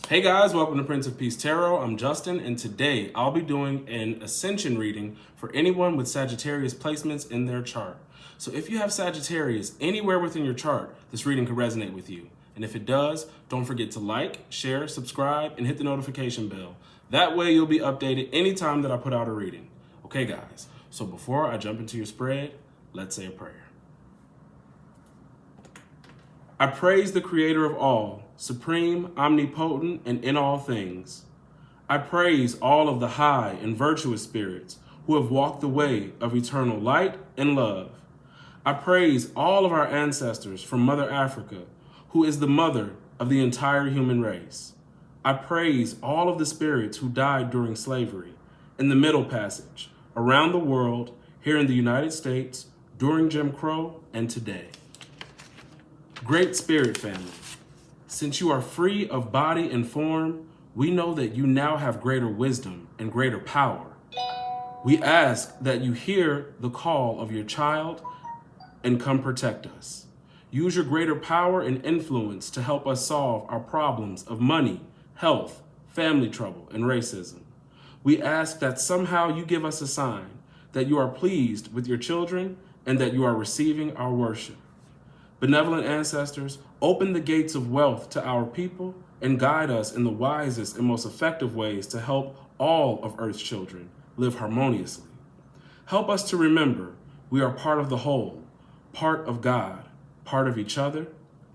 Hey guys, welcome to Prince of Peace Tarot. I'm Justin, and today I'll be doing an Ascension reading for anyone with Sagittarius placements in their chart. So if you have Sagittarius anywhere within your chart, this reading could resonate with you. And if it does, don't forget to like, share, subscribe, and hit the notification bell. That way you'll be updated anytime that I put out a reading. Okay guys, so before I jump into your spread, let's say a prayer. I praise the creator of all, supreme, omnipotent, and in all things. I praise all of the high and virtuous spirits who have walked the way of eternal light and love. I praise all of our ancestors from Mother Africa, who is the mother of the entire human race. I praise all of the spirits who died during slavery, in the Middle Passage, around the world, here in the United States, during Jim Crow, and today. Great Spirit family, since you are free of body and form, we know that you now have greater wisdom and greater power. We ask that you hear the call of your child and come protect us. Use your greater power and influence to help us solve our problems of money, health, family trouble, and racism. We ask that somehow you give us a sign that you are pleased with your children and that you are receiving our worship. Benevolent ancestors, open the gates of wealth to our people and guide us in the wisest and most effective ways to help all of Earth's children live harmoniously. Help us to remember we are part of the whole, part of God, part of each other.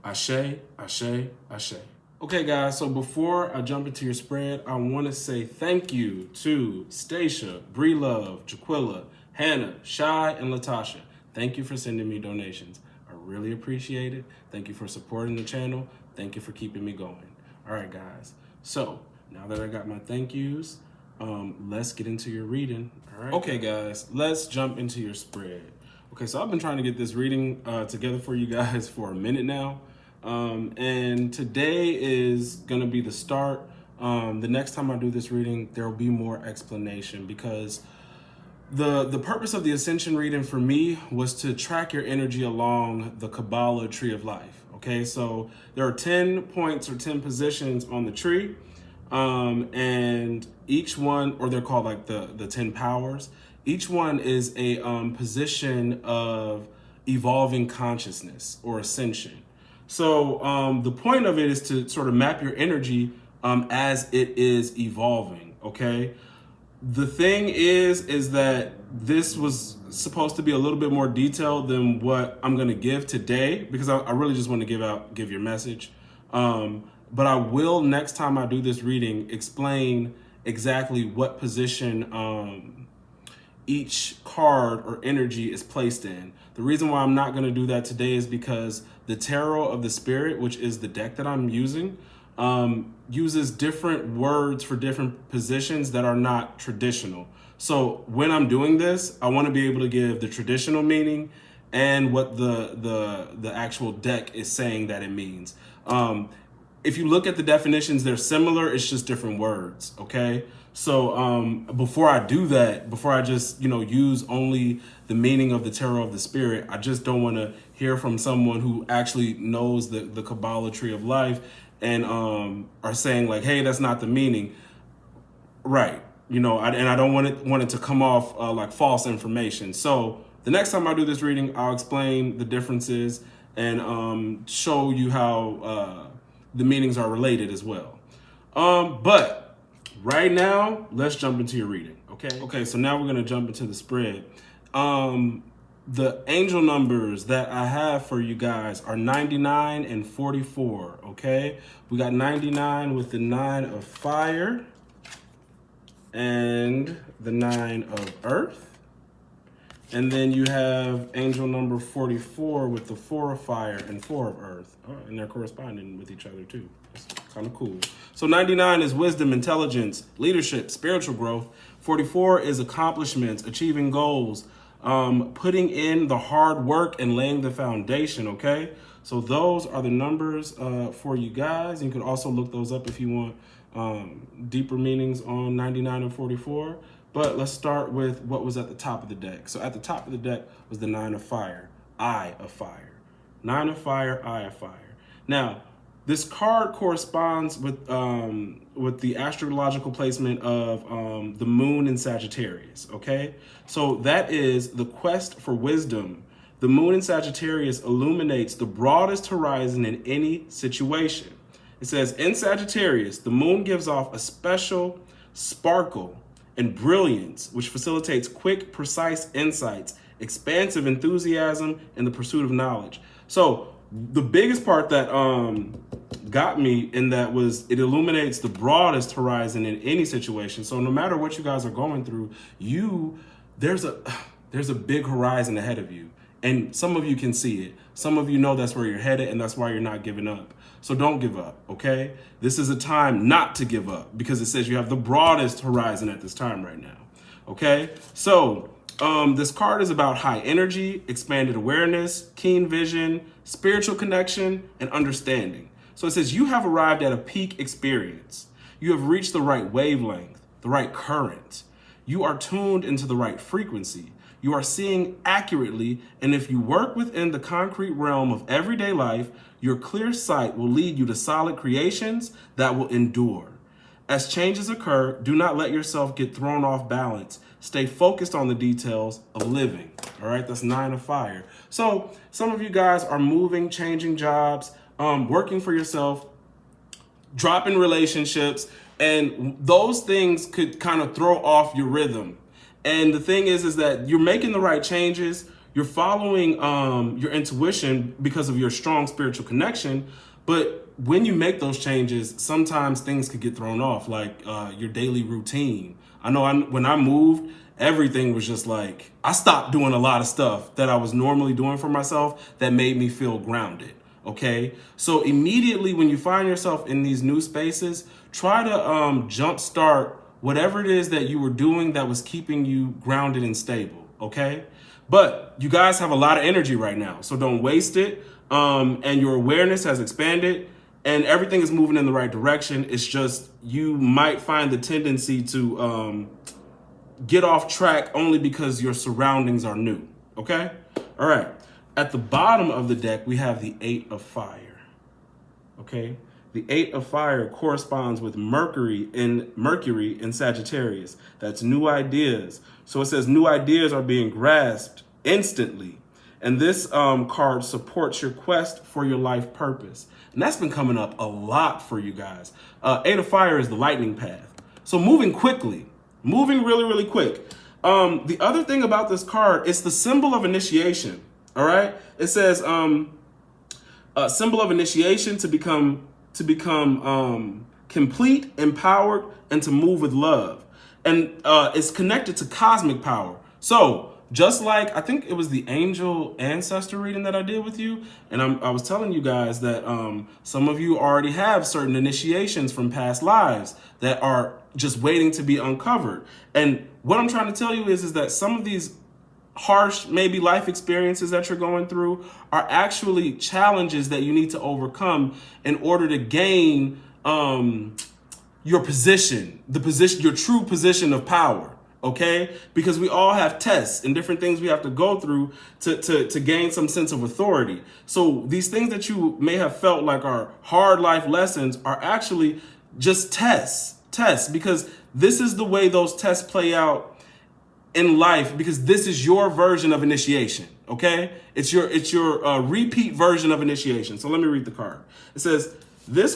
Ashe, ashe, ashe. Okay guys, so before I jump into your spread, I want to say thank you to Stacia, Bree Love, Jaquilla, Hannah, Shy, and Latasha. Thank you for sending me donations. I really appreciate it. Thank you for supporting the channel. Thank you for keeping me going. All right, guys. So now that I got my thank yous, let's get into your reading. All right. Okay, guys, let's jump into your spread. Okay, so I've been trying to get this reading together for you guys for a minute now. And today is going to be the start. The next time I do this reading, there will be more explanation because the purpose of the Ascension reading for me was to track your energy along the Kabbalah tree of life. Okay, so there are 10 points or 10 positions on the tree, and each one, or they're called like the 10 powers, each one is a position of evolving consciousness or ascension. So the point of it is to sort of map your energy as it is evolving, okay? The thing is that this was supposed to be a little bit more detailed than what I'm going to give today because I really just want to give your message. But I will, next time I do this reading, explain exactly what position each card or energy is placed in. The reason why I'm not going to do that today is because the Tarot of the Spirit, which is the deck that I'm using, uses different words for different positions that are not traditional. So when I'm doing this, I want to be able to give the traditional meaning and what the actual deck is saying that it means. If you look at the definitions, they're similar, it's just different words, okay? So before I do that, before I just, use only the meaning of the Tarot of the Spirit, I just don't want to hear from someone who actually knows the Kabbalah tree of life and are saying like, hey, that's not the meaning. Right. And I don't want it to come off like false information. So the next time I do this reading, I'll explain the differences and show you how the meanings are related as well. But right now, let's jump into your reading, okay? Okay, so now we're going to jump into the spread. The angel numbers that I have for you guys are 99 and 44, okay? We got 99 with the 9 of fire and the 9 of earth. And then you have angel number 44 with the 4 of fire and 4 of earth. Oh, and they're corresponding with each other too. That's kind of cool. So 99 is wisdom, intelligence, leadership, spiritual growth. 44 is accomplishments, achieving goals, putting in the hard work and laying the foundation, okay? So those are the numbers for you guys. You can also look those up if you want deeper meanings on 99 and 44. But let's start with what was at the top of the deck. So at the top of the deck was the 9 of fire, eye of fire. 9 of fire, eye of fire. Now, This card corresponds with the astrological placement of the moon in Sagittarius, okay? So that is the quest for wisdom. The moon in Sagittarius illuminates the broadest horizon in any situation. It says, in Sagittarius, the moon gives off a special sparkle and brilliance, which facilitates quick, precise insights, expansive enthusiasm, and the pursuit of knowledge. So the biggest part that got me in that was it illuminates the broadest horizon in any situation. So no matter what you guys are going through, there's a big horizon ahead of you. And some of you can see it. Some of you know that's where you're headed, and that's why you're not giving up. So don't give up, okay? This is a time not to give up because it says you have the broadest horizon at this time right now, okay? So this card is about high energy, expanded awareness, keen vision, spiritual connection, and understanding. So it says you have arrived at a peak experience. You have reached the right wavelength, the right current. You are tuned into the right frequency. You are seeing accurately, and if you work within the concrete realm of everyday life, your clear sight will lead you to solid creations that will endure. As changes occur, do not let yourself get thrown off balance. Stay focused on the details of living. All right, that's 9 of fire. So some of you guys are moving, changing jobs, working for yourself, dropping relationships, and those things could kind of throw off your rhythm. And the thing is that you're making the right changes. You're following your intuition because of your strong spiritual connection. But when you make those changes, sometimes things could get thrown off, like your daily routine. I know when I moved, everything was just like, I stopped doing a lot of stuff that I was normally doing for myself that made me feel grounded. Okay, so immediately when you find yourself in these new spaces, try to jumpstart whatever it is that you were doing that was keeping you grounded and stable, okay? But you guys have a lot of energy right now, so don't waste it. And your awareness has expanded and everything is moving in the right direction. It's just you might find the tendency to get off track only because your surroundings are new, okay? All right, at the bottom of the deck, we have the 8 of fire, okay? The 8 of fire corresponds with Mercury in Sagittarius. That's new ideas. So it says new ideas are being grasped instantly. And this card supports your quest for your life purpose. And that's been coming up a lot for you guys. 8 of fire is the lightning path. So moving quickly, moving really, really quick. The other thing about this card, it's the symbol of initiation. All right. It says symbol of initiation to become complete, empowered, and to move with love. And it's connected to cosmic power. So just like, I think it was the angel ancestor reading that I did with you. And I was telling you guys that some of you already have certain initiations from past lives that are just waiting to be uncovered. And what I'm trying to tell you is that some of these harsh, maybe life experiences that you're going through are actually challenges that you need to overcome in order to gain your position, your true position of power. Okay, because we all have tests and different things we have to go through to gain some sense of authority. So these things that you may have felt like are hard life lessons are actually just tests, because this is the way those tests play out in life, because this is your version of initiation. Okay, it's your repeat version of initiation. So let me read the card. It says, this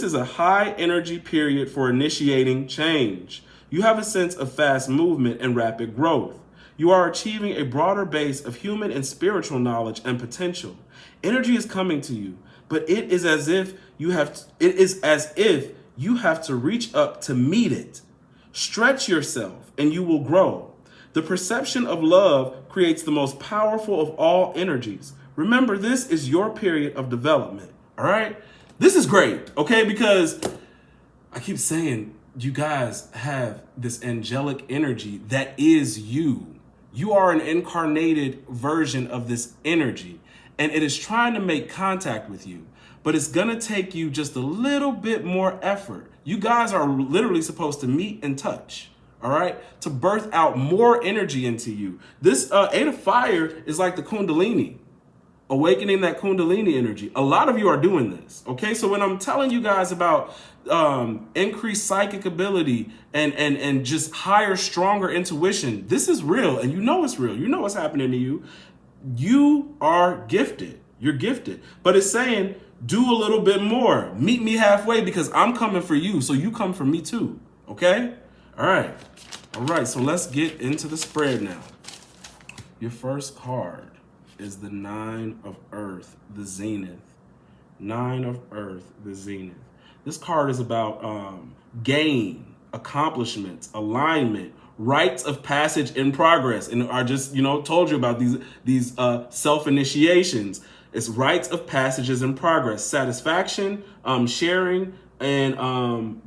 is a high energy period for initiating change. You have a sense of fast movement and rapid growth. You are achieving a broader base of human and spiritual knowledge and potential. Energy is coming to you, but it is as if you have to reach up to meet it. Stretch yourself and you will grow. The perception of love creates the most powerful of all energies. Remember, this is your period of development. All right? This is great, okay? Because I keep saying, you guys have this angelic energy that is you. You are an incarnated version of this energy, and it is trying to make contact with you, but it's gonna take you just a little bit more effort. You guys are literally supposed to meet and touch, all right, to birth out more energy into you. This 8 of fire is like the Kundalini, awakening that Kundalini energy. A lot of you are doing this, okay? So when I'm telling you guys about increased psychic ability and just higher, stronger intuition, this is real, and you know it's real. You know what's happening to you. You are gifted. You're gifted. But it's saying, do a little bit more. Meet me halfway because I'm coming for you, so you come for me too, okay? All right. All right, so let's get into the spread now. Your first card is the 9 of Earth, the Zenith. 9 of Earth, the Zenith. This card is about gain, accomplishments, alignment, rites of passage in progress. And I just, told you about these self-initiations. It's rites of passages in progress, satisfaction, sharing, and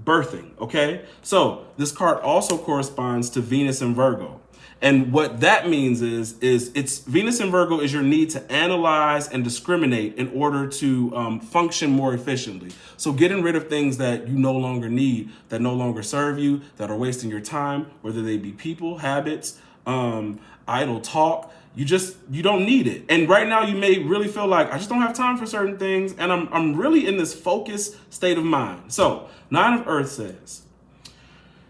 birthing, okay? So this card also corresponds to Venus and Virgo. And what that means is it's Venus and Virgo is your need to analyze and discriminate in order to function more efficiently. So getting rid of things that you no longer need, that no longer serve you, that are wasting your time, whether they be people, habits, idle talk, you don't need it. And right now you may really feel like, I just don't have time for certain things. And I'm really in this focused state of mind. So 9 of Earth says,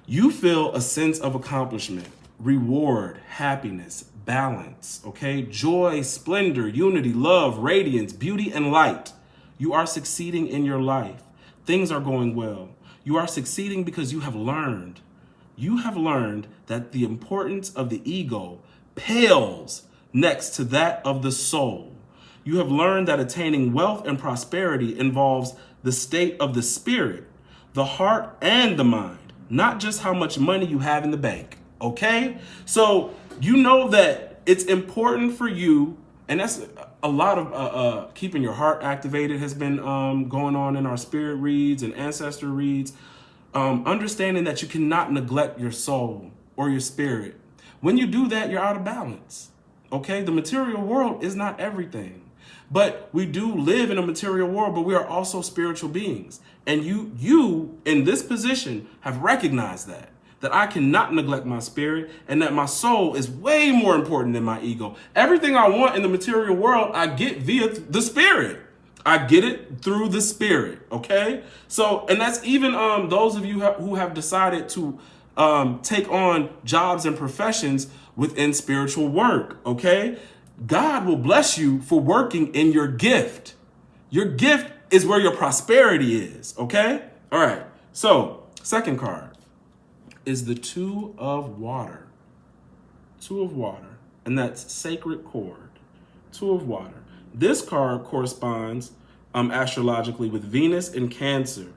you feel a sense of accomplishment, reward, happiness, balance, okay? Joy, splendor, unity, love, radiance, beauty, and light. You are succeeding in your life. Things are going well. You are succeeding because you have learned. You have learned that the importance of the ego pales next to that of the soul. You have learned that attaining wealth and prosperity involves the state of the spirit, the heart, and the mind, not just how much money you have in the bank. Okay, so you know that it's important for you, and that's a lot of keeping your heart activated has been going on in our spirit reads and ancestor reads. Understanding that you cannot neglect your soul or your spirit. When you do that, you're out of balance. Okay, the material world is not everything, but we do live in a material world, but we are also spiritual beings. And you in this position have recognized that I cannot neglect my spirit and that my soul is way more important than my ego. Everything I want in the material world, I get via the spirit. I get it through the spirit, okay? So, and that's even those of you who have decided to take on jobs and professions within spiritual work, okay? God will bless you for working in your gift. Your gift is where your prosperity is, okay? All right, so second card is the 2 of water. 2 of water, and that's sacred cord. 2 of water. This card corresponds astrologically with Venus in Cancer.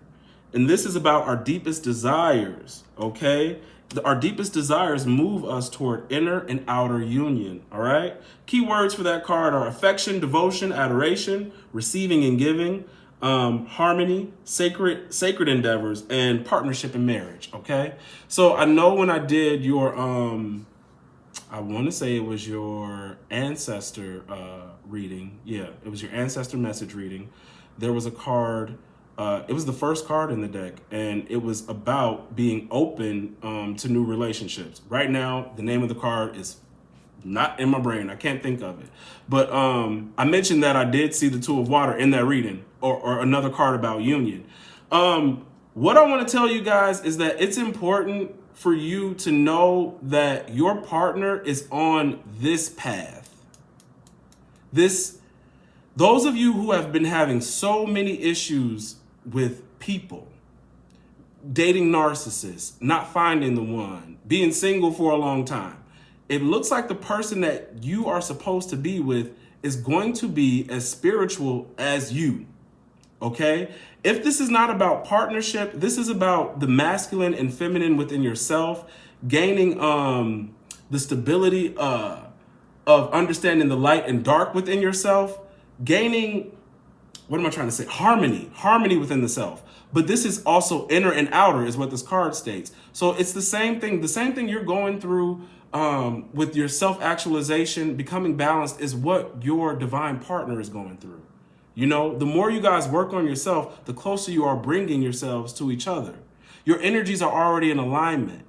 And this is about our deepest desires, okay? Our deepest desires move us toward inner and outer union, all right? Key words for that card are affection, devotion, adoration, receiving and giving, harmony, sacred endeavors, and partnership and marriage, okay? So I know when I did your, I want to say it was your ancestor reading. Yeah, it was your ancestor message reading. There was a card, it was the first card in the deck, and it was about being open to new relationships. Right now, the name of the card is not in my brain. I can't think of it. But I mentioned that I did see the 2 of water in that reading, or another card about union. What I want to tell you guys is that it's important for you to know that your partner is on this path. Those of you who have been having so many issues with people, dating narcissists, not finding the one, being single for a long time, it looks like the person that you are supposed to be with is going to be as spiritual as you, okay? If this is not about partnership, this is about the masculine and feminine within yourself, gaining the stability of understanding the light and dark within yourself, gaining, what am I trying to say? Harmony within the self. But this is also inner and outer is what this card states. So it's the same thing you're going through with your self-actualization, becoming balanced is what your divine partner is going through. You know, the more you guys work on yourself, the closer you are bringing yourselves to each other. Your energies are already in alignment,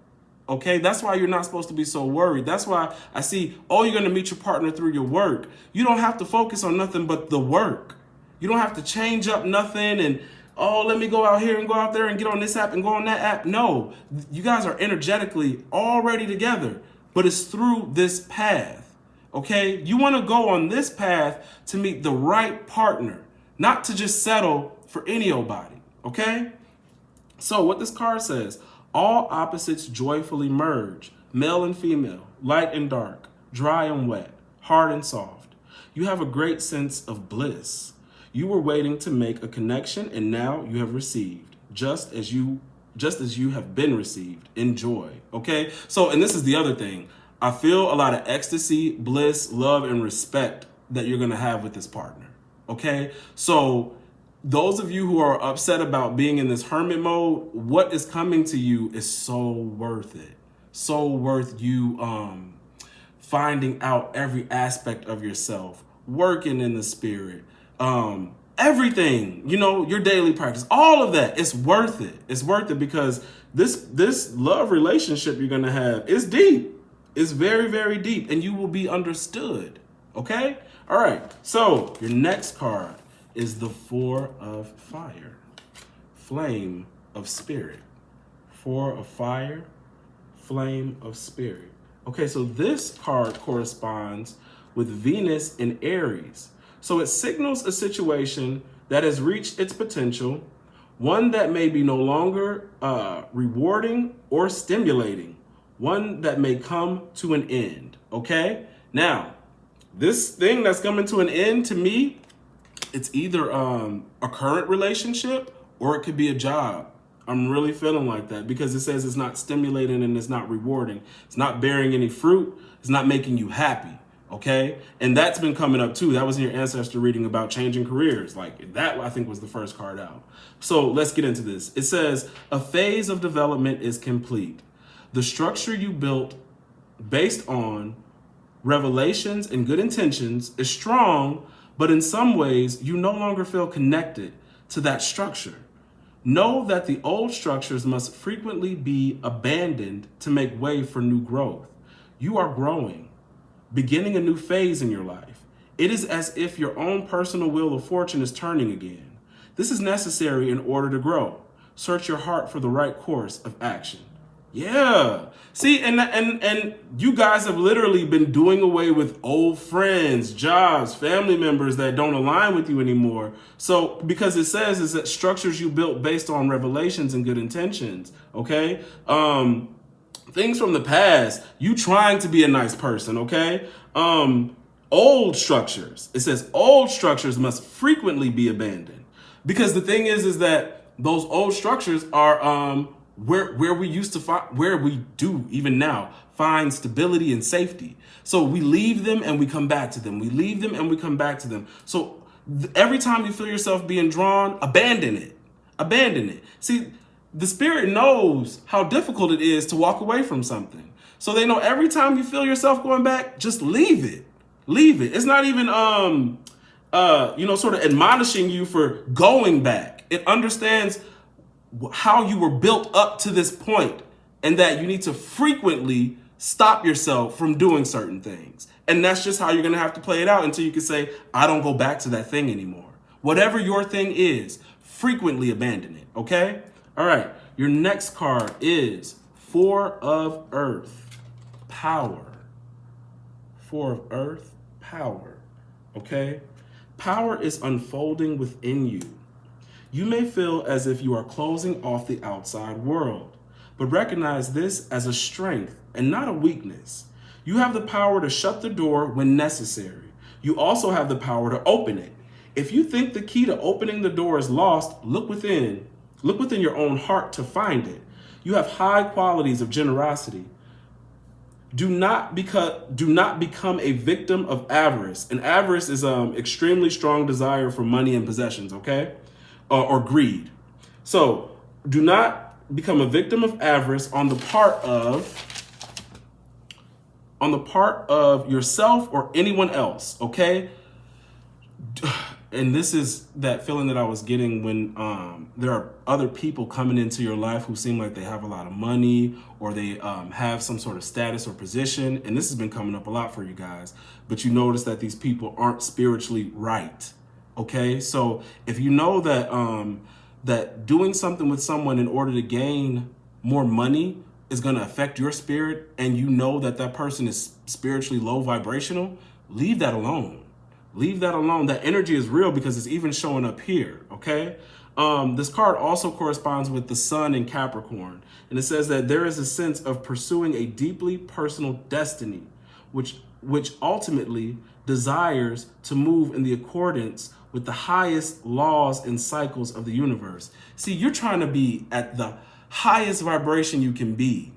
Okay, that's why you're not supposed to be so worried. That's why I see, oh, you're going to meet your partner through your work. You don't have to focus on nothing but the work. You don't have to change up nothing and, oh, let me go out here and go out there and get on this app and go on that app. No, you guys are energetically already together, but it's through this path. Okay, you want to go on this path to meet the right partner, not to just settle for any old body. Okay, so what this card says, all opposites joyfully merge, male and female, light and dark, dry and wet, hard and soft. You have a great sense of bliss. You were waiting to make a connection and now you have received, just as you have been received. Enjoy. Okay, so, and this is the other thing. I feel a lot of ecstasy, bliss, love, and respect that you're going to have with this partner. Okay, so those of you who are upset about being in this hermit mode, what is coming to you is so worth it. So worth you finding out every aspect of yourself, working in the spirit, everything, you know, your daily practice, all of that. It's worth it. It's worth it because this love relationship you're going to have is deep. It's very, very deep, and you will be understood. Okay? All right. So your next card is the Four of Fire, Flame of Spirit. Four of Fire, Flame of Spirit. Okay, so this card corresponds with Venus in Aries. So it signals a situation that has reached its potential, one that may be no longer rewarding or stimulating, one that may come to an end. Okay, now this thing that's coming to an end, to me, it's either a current relationship or it could be a job. I'm really feeling like that because it says it's not stimulating and it's not rewarding. It's not bearing any fruit. It's not making you happy. Okay. And that's been coming up too. That was in your ancestor reading about changing careers. Like that, I think, was the first card out. So let's get into this. It says a phase of development is complete. The structure you built based on revelations and good intentions is strong, but in some ways you no longer feel connected to that structure. Know that the old structures must frequently be abandoned to make way for new growth. You are growing, beginning a new phase in your life. It is as if your own personal wheel of fortune is turning again. This is necessary in order to grow. Search your heart for the right course of action. Yeah. See, and you guys have literally been doing away with old friends, jobs, family members that don't align with you anymore. So because it says is that structures you built based on revelations and good intentions. Okay. Things from the past, you trying to be a nice person. Okay. Old structures. It says old structures must frequently be abandoned because the thing is that those old structures are, where we used to find, where we do even now find stability and safety. So we leave them and we come back to them. We leave them and we come back to them. So every time you feel yourself being drawn, abandon it. Abandon it. See, the spirit knows how difficult it is to walk away from something. So they know every time you feel yourself going back, just leave it. Leave it. It's not even, sort of admonishing you for going back. It understands how you were built up to this point and that you need to frequently stop yourself from doing certain things. And that's just how you're going to have to play it out until you can say, I don't go back to that thing anymore. Whatever your thing is, frequently abandon it. Okay. All right. Your next card is Four of Earth, Power. Four of Earth, Power. Okay. Power is unfolding within you. You may feel as if you are closing off the outside world, but recognize this as a strength and not a weakness. You have the power to shut the door when necessary. You also have the power to open it. If you think the key to opening the door is lost, look within your own heart to find it. You have high qualities of generosity. Do not become a victim of avarice. And avarice is extremely strong desire for money and possessions, okay? Or greed. So do not become a victim of avarice on the part of yourself or anyone else, okay? And this is that feeling that I was getting when there are other people coming into your life who seem like they have a lot of money, or they have some sort of status or position. And this has been coming up a lot for you guys. But you notice that these people aren't spiritually right. Okay, so if you know that that doing something with someone in order to gain more money is going to affect your spirit, and you know that that person is spiritually low vibrational, leave that alone. Leave that alone. That energy is real because it's even showing up here, okay? This card also corresponds with the sun in Capricorn, and it says that there is a sense of pursuing a deeply personal destiny, which ultimately desires to move in the accordance with the highest laws and cycles of the universe. See, you're trying to be at the highest vibration you can be.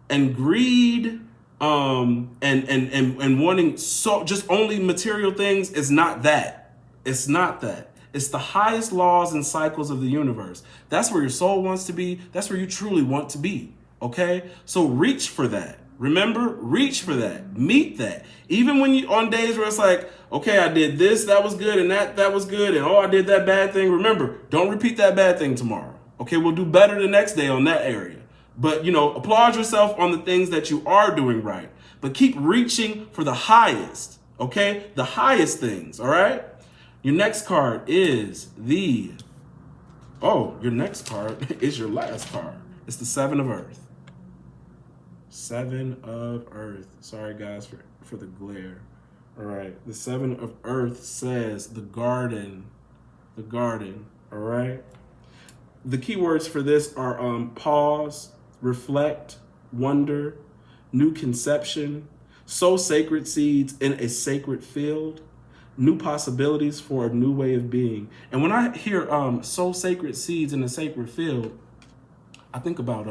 And greed and wanting so just only material things is not that. It's not that. It's the highest laws and cycles of the universe. That's where your soul wants to be. That's where you truly want to be. Okay? So reach for that. Remember, reach for that. Meet that. Even when you on days where it's like, okay, I did this, that was good, and that was good, and oh, I did that bad thing. Remember, don't repeat that bad thing tomorrow. Okay, we'll do better the next day on that area. But, you know, applaud yourself on the things that you are doing right. But keep reaching for the highest, okay? The highest things, all right? Your next card is your next card is your last card. It's the Seven of Earth. Seven of Earth. Sorry, guys, for the glare. All right. The Seven of Earth says the garden. The garden, all right? The key words for this are pause, reflect, wonder, new conception, sow sacred seeds in a sacred field, new possibilities for a new way of being. And when I hear sow sacred seeds in a sacred field, I think about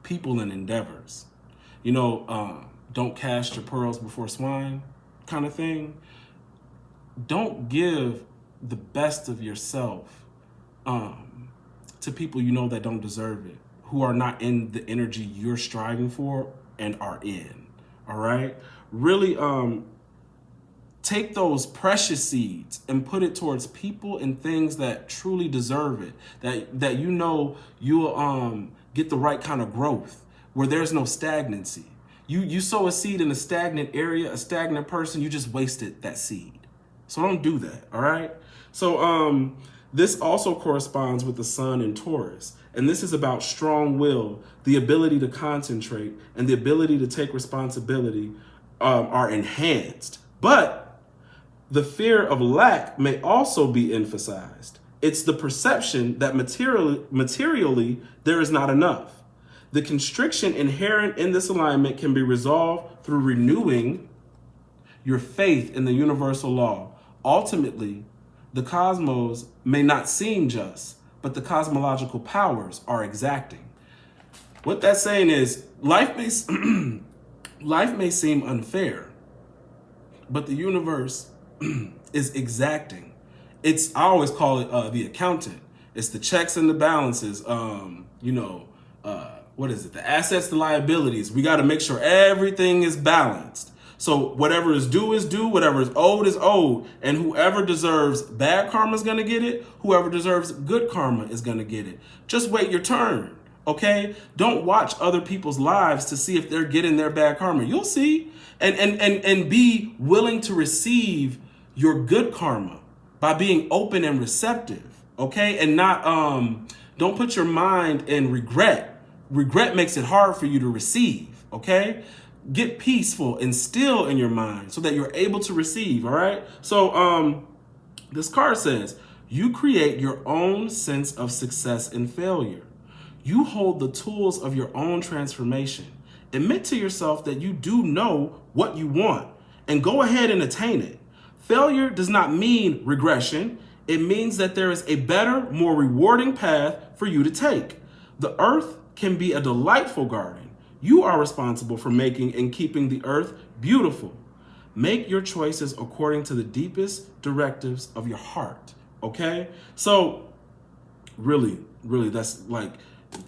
people and endeavors. You know, don't cast your pearls before swine kind of thing. Don't give the best of yourself to people you know that don't deserve it, who are not in the energy you're striving for and are in, all right? Really take those precious seeds and put it towards people and things that truly deserve it, that you know you'll get the right kind of growth, where there's no stagnancy. You sow a seed in a stagnant area, a stagnant person, you just wasted that seed. So don't do that, all right? So this also corresponds with the sun in Taurus. And this is about strong will, the ability to concentrate, and the ability to take responsibility are enhanced. But the fear of lack may also be emphasized. It's the perception that materially there is not enough. The constriction inherent in this alignment can be resolved through renewing your faith in the universal law. Ultimately, the cosmos may not seem just, but the cosmological powers are exacting. What that's saying is life may seem unfair, but the universe is exacting. I always call it the accountant. It's the checks and the balances. What is it? The assets, the liabilities. We got to make sure everything is balanced. So whatever is due, whatever is owed, and whoever deserves bad karma is going to get it. Whoever deserves good karma is going to get it. Just wait your turn, okay? Don't watch other people's lives to see if they're getting their bad karma. You'll see. And be willing to receive your good karma by being open and receptive, okay? And not, don't put your mind in regret. Regret makes it hard for you to receive, okay? Get peaceful and still in your mind so that you're able to receive, all right? So this card says, you create your own sense of success and failure. You hold the tools of your own transformation. Admit to yourself that you do know what you want and go ahead and attain it. Failure does not mean regression. It means that there is a better, more rewarding path for you to take. The earth can be a delightful garden. You are responsible for making and keeping the earth beautiful. Make your choices according to the deepest directives of your heart, okay? So really, that's like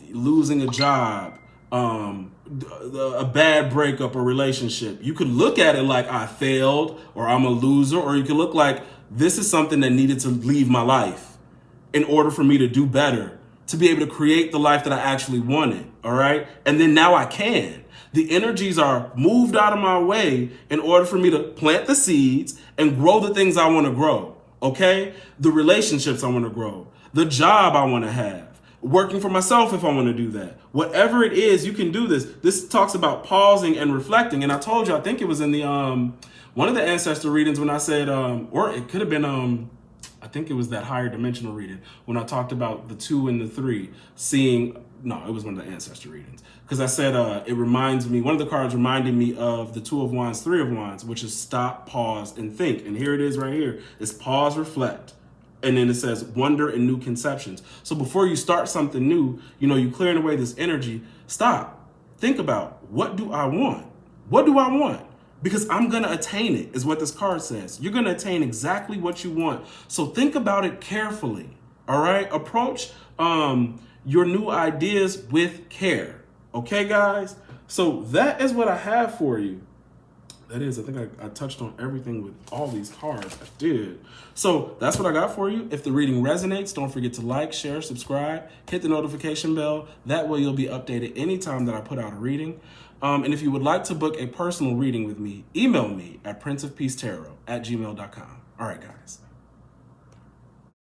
losing a job, a bad breakup or relationship. You could look at it like I failed or I'm a loser, or you could look like this is something that needed to leave my life in order for me to do better, to be able to create the life that I actually wanted, all right? And then now I can. The energies are moved out of my way in order for me to plant the seeds and grow the things I want to grow, okay? The relationships I want to grow, the job I want to have, working for myself if I want to do that. Whatever it is, you can do this. This talks about pausing and reflecting. And I told you, I think it was in the one of the ancestor readings when I said, or it could have been, I think it was that higher dimensional reading when I talked about the 2 and the 3 seeing. No, it was one of the ancestor readings. Because I said it reminds me, one of the cards reminded me of the 2 of Wands, 3 of Wands, which is stop, pause, and think. And here it is right here. It's pause, reflect. And then it says wonder and new conceptions. So before you start something new, you clearing away this energy, stop. Think about, what do I want? What do I want? Because I'm going to attain it, is what this card says. You're going to attain exactly what you want. So think about it carefully, all right? Approach your new ideas with care, okay, guys? So that is what I have for you. That is, I think I touched on everything with all these cards. I did. So that's what I got for you. If the reading resonates, don't forget to like, share, subscribe, hit the notification bell. That way you'll be updated anytime that I put out a reading. And if you would like to book a personal reading with me, email me at PrinceofPeaceTarot@gmail.com. All right, guys.